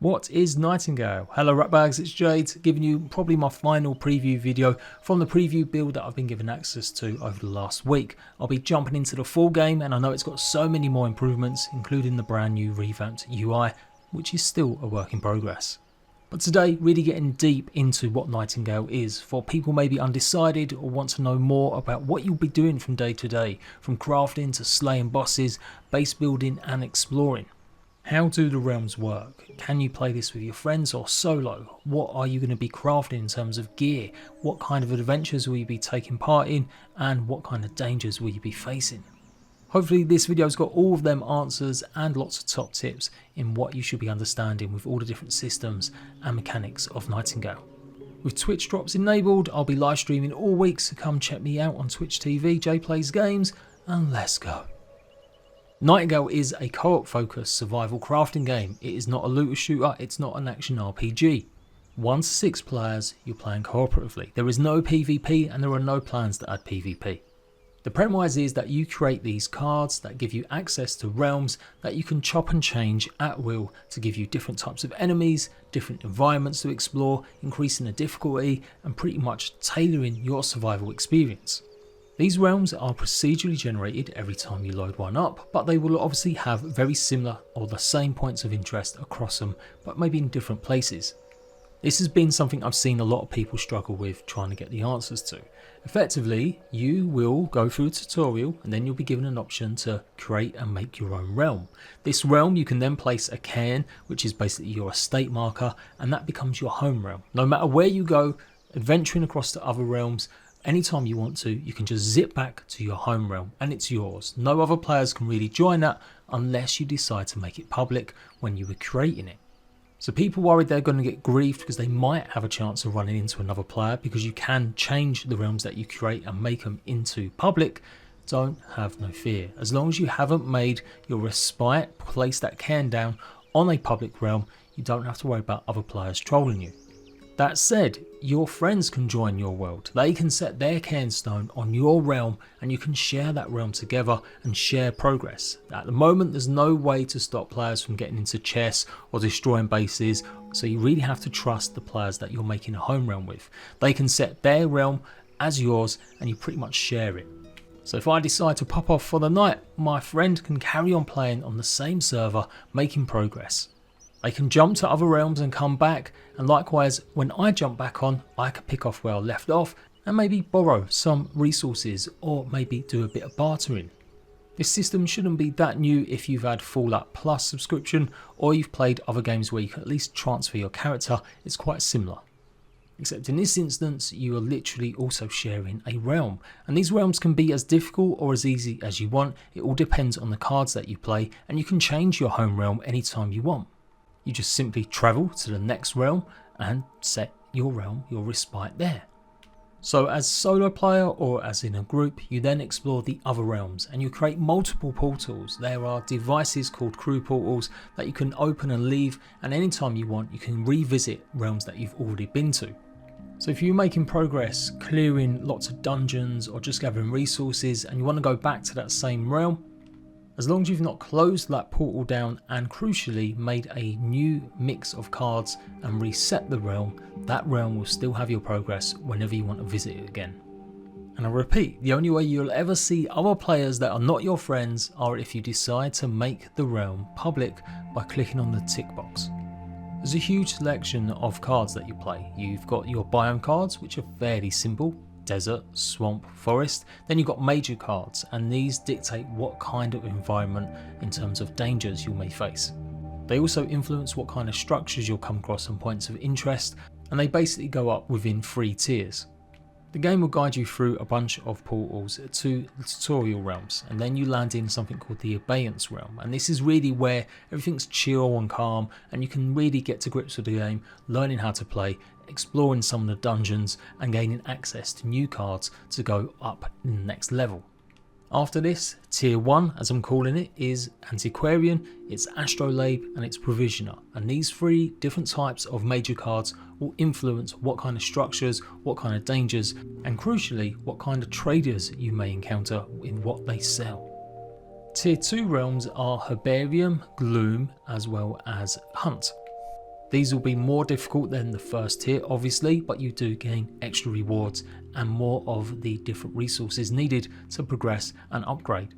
What is Nightingale? Hello ratbags, it's Jade, giving you probably my final preview video from the preview build that I've been given access to over the last week. I'll be jumping into the full game and I know it's got so many more improvements, including the brand new revamped UI, which is still a work in progress. But today, really getting deep into what Nightingale is for people maybe undecided or want to know more about what you'll be doing from day to day, from crafting to slaying bosses, base building and exploring. How do the realms work? Can you play this with your friends or solo? What are you going to be crafting in terms of gear? What kind of adventures will you be taking part in? And what kind of dangers will you be facing? Hopefully this video's got all of them answers and lots of top tips in what you should be understanding with all the different systems and mechanics of Nightingale. With Twitch drops enabled, I'll be live streaming all week, so come check me out on Twitch TV, JADE-PLAYS-GAMES, and let's go. Nightingale is a co-op focused survival crafting game. It is not a looter shooter, it's not an action RPG. 1 to 6 players, you're playing cooperatively. There is no PvP and there are no plans to add PvP. The premise is that you create these cards that give you access to realms that you can chop and change at will to give you different types of enemies, different environments to explore, increasing the difficulty and pretty much tailoring your survival experience. These realms are procedurally generated every time you load one up, but they will obviously have very similar or the same points of interest across them, but maybe in different places. This has been something I've seen a lot of people struggle with trying to get the answers to. Effectively, you will go through a tutorial and then you'll be given an option to create and make your own realm. This realm you can then place a cairn, which is basically your estate marker, and that becomes your home realm. No matter where you go, adventuring across to other realms, anytime you want to, you can just zip back to your home realm and it's yours. No other players can really join that unless you decide to make it public when you were creating it. So people worried they're going to get griefed because they might have a chance of running into another player because you can change the realms that you create and make them into public. Don't have no fear. As long as you haven't made your respite, place that cairn down on a public realm, you don't have to worry about other players trolling you. That said, your friends can join your world. They can set their cairnstone on your realm and you can share that realm together and share progress. At the moment, there's no way to stop players from getting into chests or destroying bases, so you really have to trust the players that you're making a home realm with. They can set their realm as yours and you pretty much share it. So if I decide to pop off for the night, my friend can carry on playing on the same server, making progress. They can jump to other realms and come back, and likewise when I jump back on, I can pick off where I left off and maybe borrow some resources or maybe do a bit of bartering. This system shouldn't be that new if you've had Fallout Plus subscription or you've played other games where you can at least transfer your character. It's quite similar. Except in this instance, you are literally also sharing a realm, and these realms can be as difficult or as easy as you want. It all depends on the cards that you play, and you can change your home realm anytime you want. You just simply travel to the next realm and set your realm, your respite there. So as solo player or as in a group, you then explore the other realms and you create multiple portals. There are devices called crew portals that you can open and leave, and anytime you want you can revisit realms that you've already been to. So if you're making progress, clearing lots of dungeons or just gathering resources and you want to go back to that same realm, as long as you've not closed that portal down and crucially made a new mix of cards and reset the realm, that realm will still have your progress whenever you want to visit it again. And I repeat, the only way you'll ever see other players that are not your friends are if you decide to make the realm public by clicking on the tick box. There's a huge selection of cards that you play. You've got your biome cards, which are fairly simple. Desert, swamp, forest. Then you've got major cards, and these dictate what kind of environment in terms of dangers you may face. They also influence what kind of structures you'll come across and points of interest, and they basically go up within 3 tiers. The game will guide you through a bunch of portals to the tutorial realms, and then you land in something called the abeyance realm, and this is really where everything's chill and calm and you can really get to grips with the game, learning how to play, exploring some of the dungeons and gaining access to new cards to go up in the next level. After this, tier 1 as I'm calling it is Antiquarian, it's Astrolabe and it's Provisioner, and these 3 different types of major cards will influence what kind of structures, what kind of dangers, and crucially what kind of traders you may encounter in what they sell. Tier 2 realms are Herbarium, Gloom as well as Hunt. These will be more difficult than the first tier obviously, but you do gain extra rewards and more of the different resources needed to progress and upgrade.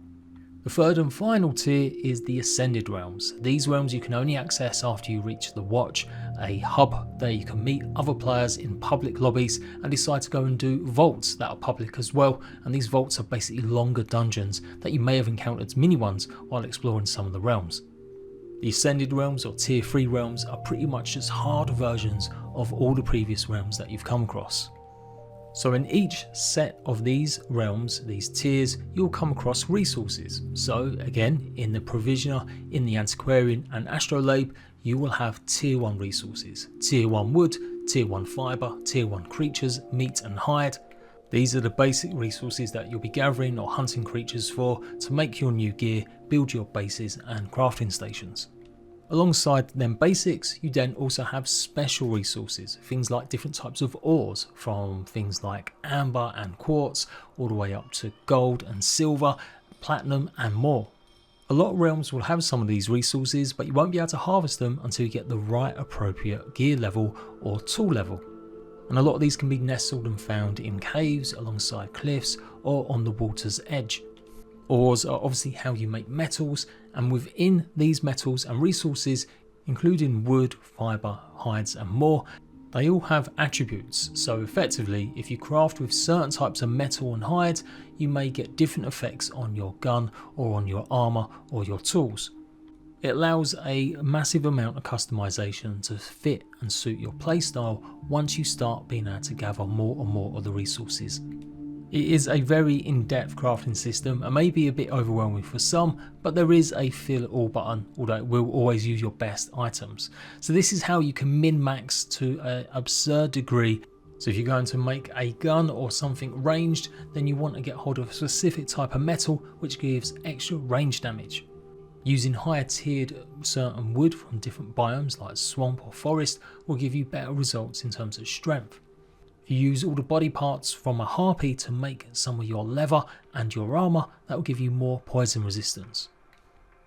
The third and final tier is the Ascended Realms. These realms you can only access after you reach the Watch, a hub there you can meet other players in public lobbies and decide to go and do vaults that are public as well, and these vaults are basically longer dungeons that you may have encountered mini ones while exploring some of the realms. The Ascended Realms or Tier 3 realms are pretty much just harder versions of all the previous realms that you've come across. So in each set of these realms, these tiers, you'll come across resources. So again, in the Provisioner, in the Antiquarian and Astrolabe, you will have Tier 1 resources. Tier 1 wood, Tier 1 fibre, Tier 1 creatures, meat and hide. These are the basic resources that you'll be gathering or hunting creatures for to make your new gear, build your bases and crafting stations. Alongside them basics, you then also have special resources, things like different types of ores, from things like amber and quartz, all the way up to gold and silver, platinum and more. A lot of realms will have some of these resources, but you won't be able to harvest them until you get the right appropriate gear level or tool level. And a lot of these can be nestled and found in caves, alongside cliffs or on the water's edge. Ores are obviously how you make metals, and within these metals and resources, including wood, fibre, hides and more, they all have attributes. So effectively, if you craft with certain types of metal and hide, you may get different effects on your gun or on your armour or your tools. It allows a massive amount of customization to fit and suit your playstyle once you start being able to gather more and more of the resources. It is a very in-depth crafting system and may be a bit overwhelming for some, but there is a fill it all button, although it will always use your best items. So this is how you can min-max to an absurd degree. So if you're going to make a gun or something ranged, then you want to get hold of a specific type of metal which gives extra range damage. Using higher tiered certain wood from different biomes like swamp or forest will give you better results in terms of strength. If you use all the body parts from a harpy to make some of your leather and your armour, that will give you more poison resistance.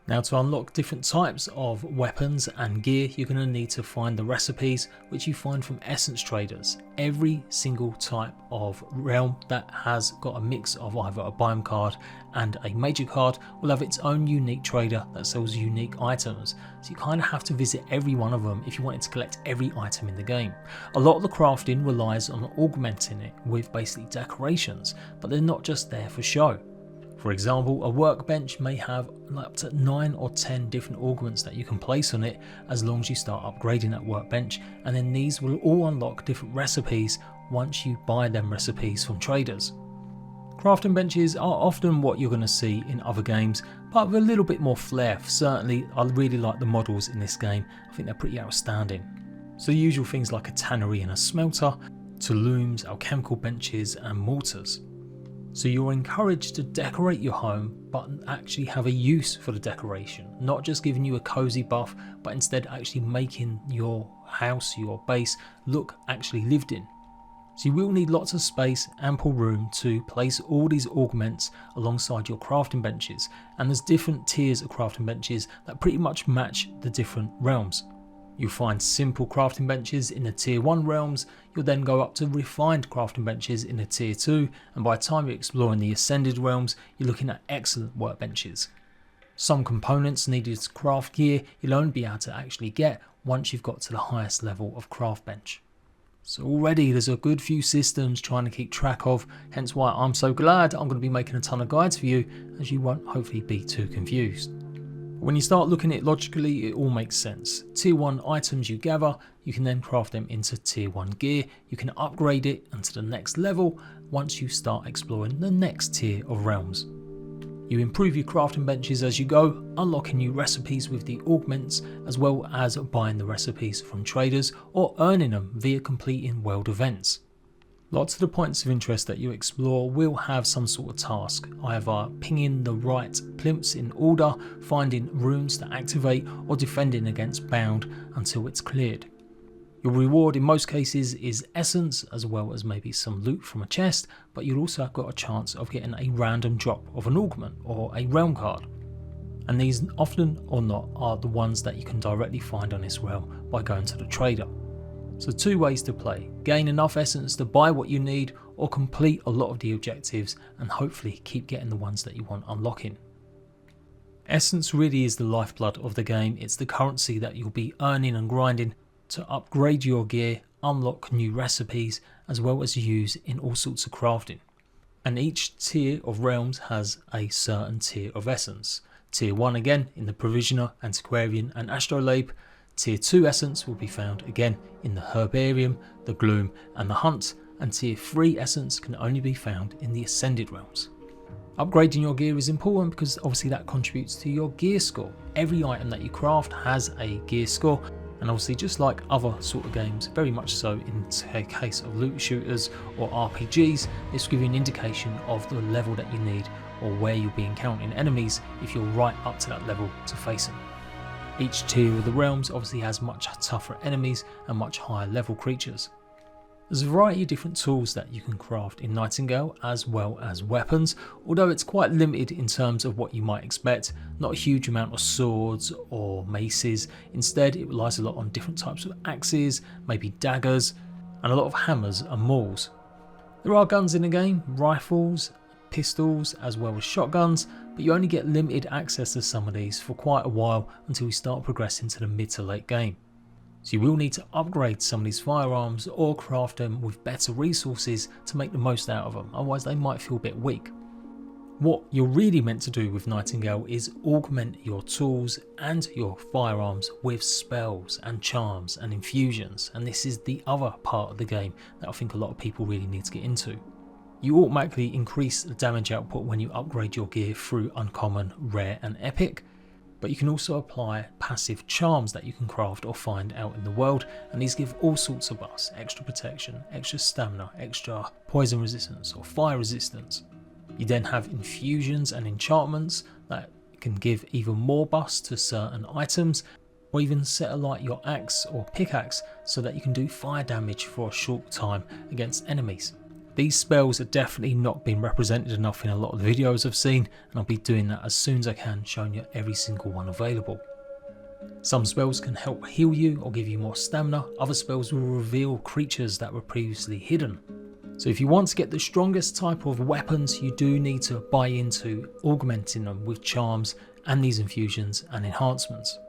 Now, to unlock different types of weapons and gear, you're going to need to find the recipes which you find from essence traders. Every single type of realm that has got a mix of either a biome card and a major card will have its own unique trader that sells unique items. So you kind of have to visit every one of them if you wanted to collect every item in the game. A lot of the crafting relies on augmenting it with basically decorations, but they're not just there for show. For example, a workbench may have up to 9 or 10 different augments that you can place on it as long as you start upgrading that workbench, and then these will all unlock different recipes once you buy them recipes from traders. Crafting benches are often what you're going to see in other games, but with a little bit more flair. Certainly, I really like the models in this game. I think they're pretty outstanding. So the usual things like a tannery and a smelter, to looms, alchemical benches and mortars. So you're encouraged to decorate your home, but actually have a use for the decoration, not just giving you a cozy buff, but instead actually making your house, your base, look actually lived in. So you will need lots of space, ample room to place all these augments alongside your crafting benches, and there's different tiers of crafting benches that pretty much match the different realms. You'll find simple crafting benches in the tier 1 realms, you'll then go up to refined crafting benches in the tier 2, and by the time you're exploring the ascended realms, you're looking at excellent workbenches. Some components needed to craft gear you'll only be able to actually get once you've got to the highest level of craft bench. So already there's a good few systems trying to keep track of, hence why I'm so glad I'm going to be making a ton of guides for you, as you won't hopefully be too confused. When you start looking at it logically, it all makes sense. Tier 1 items you gather, you can then craft them into tier 1 gear, you can upgrade it onto the next level once you start exploring the next tier of realms. You improve your crafting benches as you go, unlocking new recipes with the augments, as well as buying the recipes from traders or earning them via completing world events. Lots of the points of interest that you explore will have some sort of task, either pinging the right plimps in order, finding runes to activate, or defending against bound until it's cleared. Your reward in most cases is essence, as well as maybe some loot from a chest, but you'll also have got a chance of getting a random drop of an augment or a realm card. and these often or not are the ones that you can directly find on this realm by going to the trader. So two ways to play: gain enough essence to buy what you need, or complete a lot of the objectives and hopefully keep getting the ones that you want unlocking. Essence really is the lifeblood of the game. It's the currency that you'll be earning and grinding to upgrade your gear, unlock new recipes, as well as use in all sorts of crafting. And each tier of realms has a certain tier of essence. Tier 1 again in the Provisioner, Antiquarian and Astrolabe. Tier 2 essence will be found again in the Herbarium, the Gloom and the Hunt, and Tier 3 essence can only be found in the Ascended realms. Upgrading your gear is important because obviously that contributes to your gear score. Every item that you craft has a gear score, and obviously just like other sort of games, very much so in the case of loot shooters or RPGs, this will give you an indication of the level that you need or where you'll be encountering enemies if you're right up to that level to face them. Each tier of the realms obviously has much tougher enemies and much higher level creatures. There's a variety of different tools that you can craft in Nightingale, as well as weapons, although it's quite limited in terms of what you might expect. Not a huge amount of swords or maces, instead it relies a lot on different types of axes, maybe daggers, and a lot of hammers and mauls. There are guns in the game, rifles, pistols, as well as shotguns, but you only get limited access to some of these for quite a while until you start progressing to the mid to late game. So you will need to upgrade some of these firearms or craft them with better resources to make the most out of them, otherwise they might feel a bit weak. What you're really meant to do with Nightingale is augment your tools and your firearms with spells and charms and infusions, and this is the other part of the game that I think a lot of people really need to get into. You automatically increase the damage output when you upgrade your gear through uncommon, rare and epic, but you can also apply passive charms that you can craft or find out in the world, and these give all sorts of buffs: extra protection, extra stamina, extra poison resistance or fire resistance. You then have infusions and enchantments that can give even more buffs to certain items, or even set alight your axe or pickaxe so that you can do fire damage for a short time against enemies. These spells are definitely not been represented enough in a lot of the videos I've seen, and I'll be doing that as soon as I can, showing you every single one available. Some spells can help heal you or give you more stamina, other spells will reveal creatures that were previously hidden. So if you want to get the strongest type of weapons, you do need to buy into augmenting them with charms and these infusions and enhancements.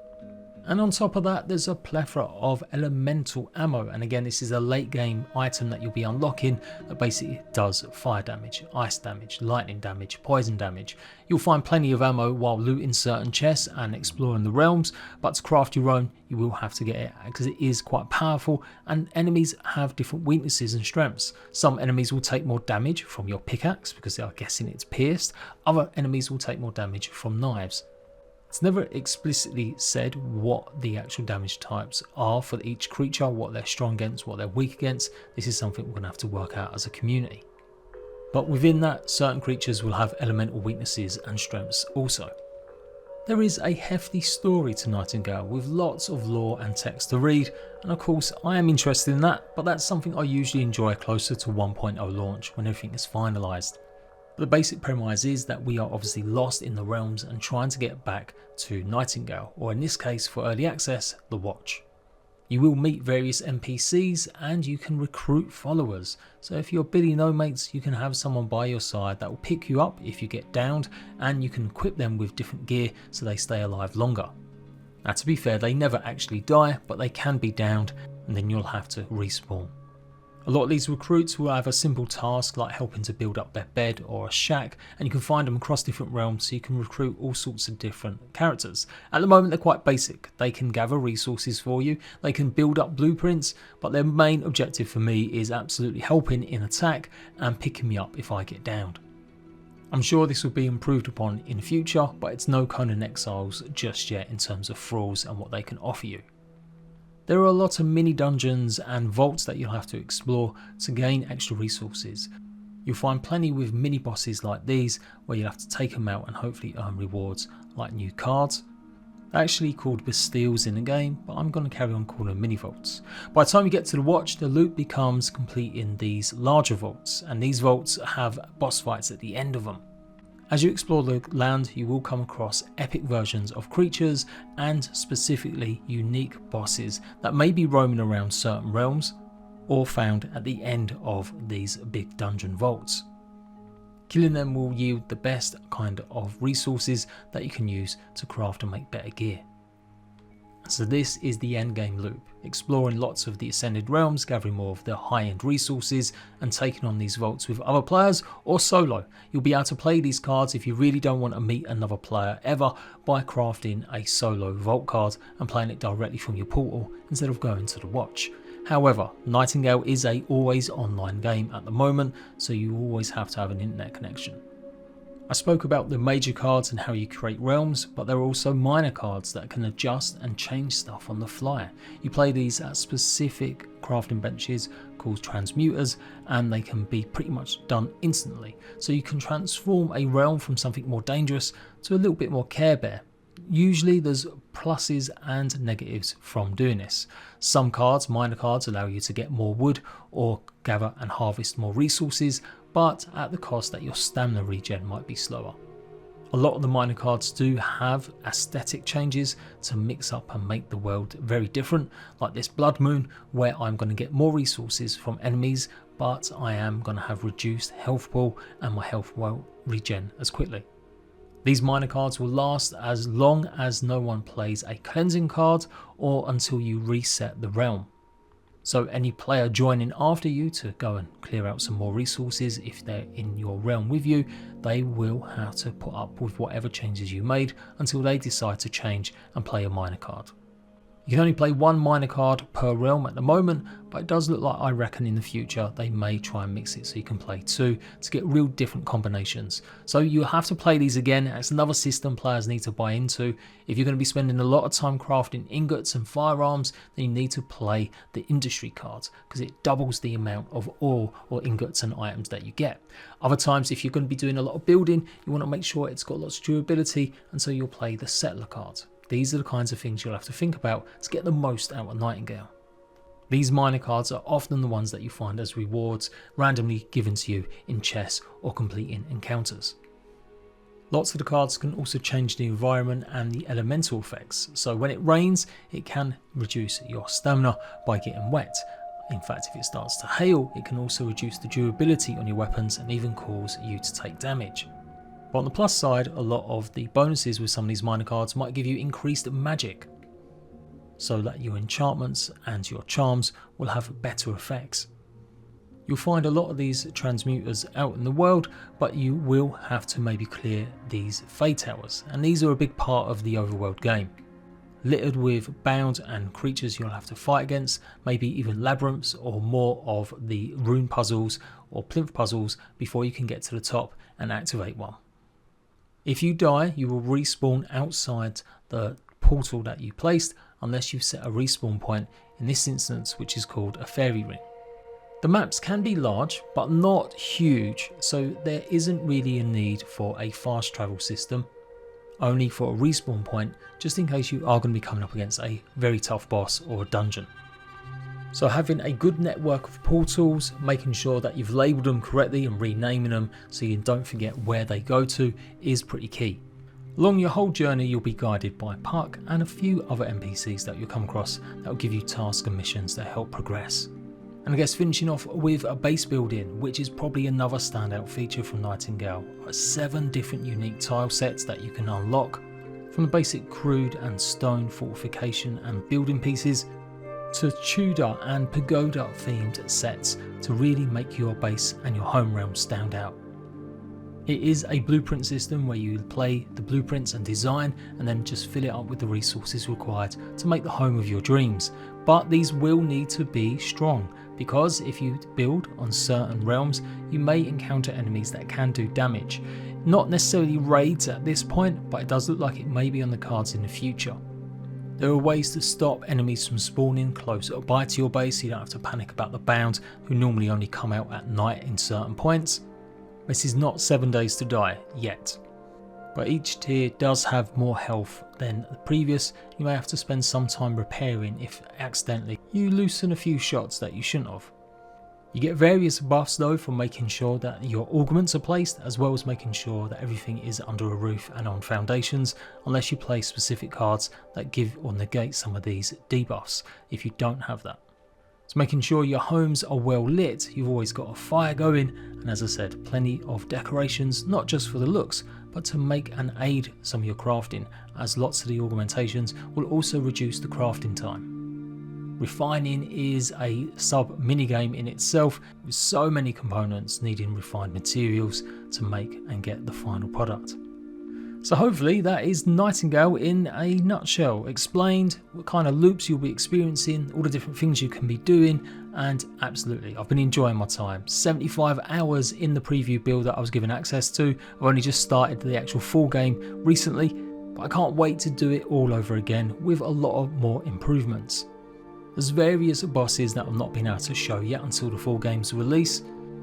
And on top of that, there's a plethora of elemental ammo, and again this is a late game item that you'll be unlocking that basically does fire damage, ice damage, lightning damage, poison damage. You'll find plenty of ammo while looting certain chests and exploring the realms, but to craft your own you will have to get it because it is quite powerful, and enemies have different weaknesses and strengths. Some enemies will take more damage from your pickaxe because they are guessing it's pierced, other enemies will take more damage from knives. It's never explicitly said what the actual damage types are for each creature, what they're strong against, what they're weak against. This is something we're going to have to work out as a community. But within that, certain creatures will have elemental weaknesses and strengths also. There is a hefty story to Nightingale with lots of lore and text to read, and of course I am interested in that, but that's something I usually enjoy closer to 1.0 launch when everything is finalised. The basic premise is that we are obviously lost in the realms and trying to get back to Nightingale, or in this case for early access, the Watch. You will meet various NPCs and you can recruit followers. So if you're Billy No Mates, you can have someone by your side that will pick you up if you get downed, and you can equip them with different gear so they stay alive longer. Now to be fair, they never actually die, but they can be downed and then you'll have to respawn. A lot of these recruits will have a simple task like helping to build up their bed or a shack, and you can find them across different realms, so you can recruit all sorts of different characters. At the moment they're quite basic. They can gather resources for you, they can build up blueprints, but their main objective for me is absolutely helping in attack and picking me up if I get downed. I'm sure this will be improved upon in the future, but it's no Conan Exiles just yet in terms of thralls and what they can offer you. There are a lot of mini dungeons and vaults that you'll have to explore to gain extra resources. You'll find plenty with mini bosses like these where you'll have to take them out and hopefully earn rewards like new cards. They're actually called Bastilles in the game, but I'm going to carry on calling them mini vaults. By the time you get to the Watch, the loot becomes complete in these larger vaults, and these vaults have boss fights at the end of them. As you explore the land, you will come across epic versions of creatures and specifically unique bosses that may be roaming around certain realms or found at the end of these big dungeon vaults. Killing them will yield the best kind of resources that you can use to craft and make better gear. So this is the endgame loop, exploring lots of the ascended realms, gathering more of the high-end resources and taking on these vaults with other players or solo. You'll be able to play these cards if you really don't want to meet another player ever by crafting a solo vault card and playing it directly from your portal instead of going to the watch. However, Nightingale is a always online game at the moment, so you always have to have an internet connection. I spoke about the major cards and how you create realms, but there are also minor cards that can adjust and change stuff on the fly. You play these at specific crafting benches called transmuters, and they can be pretty much done instantly. So you can transform a realm from something more dangerous to a little bit more Care Bear. Usually there's pluses and negatives from doing this. Some cards, minor cards, allow you to get more wood or gather and harvest more resources, but at the cost that your stamina regen might be slower. A lot of the minor cards do have aesthetic changes to mix up and make the world very different, like this Blood Moon, where I'm going to get more resources from enemies, but I am going to have reduced health pool and my health won't regen as quickly. These minor cards will last as long as no one plays a cleansing card or until you reset the realm. So any player joining after you to go and clear out some more resources, if they're in your realm with you, they will have to put up with whatever changes you made until they decide to change and play a minor card. You can only play one minor card per realm at the moment, but it does look like, I reckon in the future they may try and mix it so you can play two to get real different combinations. So you have to play these again. It's another system players need to buy into. If you're going to be spending a lot of time crafting ingots and firearms, then you need to play the industry cards because it doubles the amount of ore or ingots and items that you get. Other times, if you're going to be doing a lot of building, you want to make sure it's got lots of durability, and so you'll play the settler cards. These are the kinds of things you'll have to think about to get the most out of Nightingale. These minor cards are often the ones that you find as rewards randomly given to you in chests or completing encounters. Lots of the cards can also change the environment and the elemental effects, so when it rains it can reduce your stamina by getting wet. In fact, if it starts to hail, it can also reduce the durability on your weapons and even cause you to take damage. But on the plus side, a lot of the bonuses with some of these minor cards might give you increased magic, so that your enchantments and your charms will have better effects. You'll find a lot of these transmuters out in the world, but you will have to maybe clear these fade towers, and these are a big part of the overworld game. Littered with bound and creatures you'll have to fight against, maybe even labyrinths or more of the rune puzzles or plinth puzzles before you can get to the top and activate one. If you die, you will respawn outside the portal that you placed unless you set a respawn point, in this instance which is called a fairy ring. The maps can be large but not huge, so there isn't really a need for a fast travel system, only for a respawn point just in case you are going to be coming up against a very tough boss or a dungeon. So having a good network of portals, making sure that you've labelled them correctly and renaming them so you don't forget where they go to is pretty key. Along your whole journey you'll be guided by Puck and a few other NPCs that you'll come across that will give you tasks and missions that help progress. And I guess finishing off with a base building, which is probably another standout feature from Nightingale. 7 different unique tile sets that you can unlock, from the basic crude and stone fortification and building pieces to Tudor and pagoda themed sets to really make your base and your home realm stand out. It is a blueprint system where you play the blueprints and design and then just fill it up with the resources required to make the home of your dreams. But these will need to be strong, because if you build on certain realms you may encounter enemies that can do damage. Not necessarily raids at this point, but it does look like it may be on the cards in the future. There are ways to stop enemies from spawning close by to your base so you don't have to panic about the bounds, who normally only come out at night in certain points. This is not 7 days to die yet, but each tier does have more health than the previous. You may have to spend some time repairing if accidentally you loosen a few shots that you shouldn't have. You get various buffs though from making sure that your augments are placed, as well as making sure that everything is under a roof and on foundations, unless you play specific cards that give or negate some of these debuffs if you don't have that. So making sure your homes are well lit, you've always got a fire going, and as I said, plenty of decorations, not just for the looks, but to make and aid some of your crafting, as lots of the augmentations will also reduce the crafting time. Refining is a sub minigame in itself, with so many components needing refined materials to make and get the final product. So hopefully that is Nightingale in a nutshell, explained what kind of loops you'll be experiencing, all the different things you can be doing, and absolutely I've been enjoying my time. 75 hours in the preview build that I was given access to. I've only just started the actual full game recently, but I can't wait to do it all over again with a lot of more improvements. There's various bosses that I've not been able to show yet until the full game's release,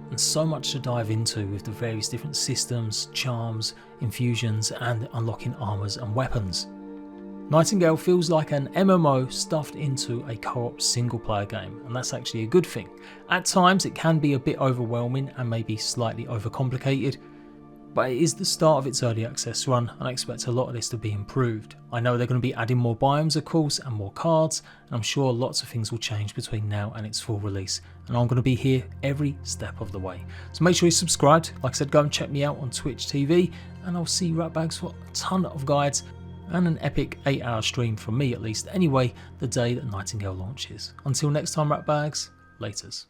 and so much to dive into with the various different systems, charms, infusions, and unlocking armors and weapons. Nightingale feels like an MMO stuffed into a co-op single player game, and that's actually a good thing. At times it can be a bit overwhelming and maybe slightly overcomplicated, but it is the start of its early access run, and I expect a lot of this to be improved. I know they're going to be adding more biomes of course and more cards, and I'm sure lots of things will change between now and its full release, and I'm going to be here every step of the way. So make sure you're subscribed. Like I said, go and check me out on Twitch TV, and I'll see you ratbags for a ton of guides and an epic 8-hour stream from me at least anyway, the day that Nightingale launches. Until next time ratbags, laters.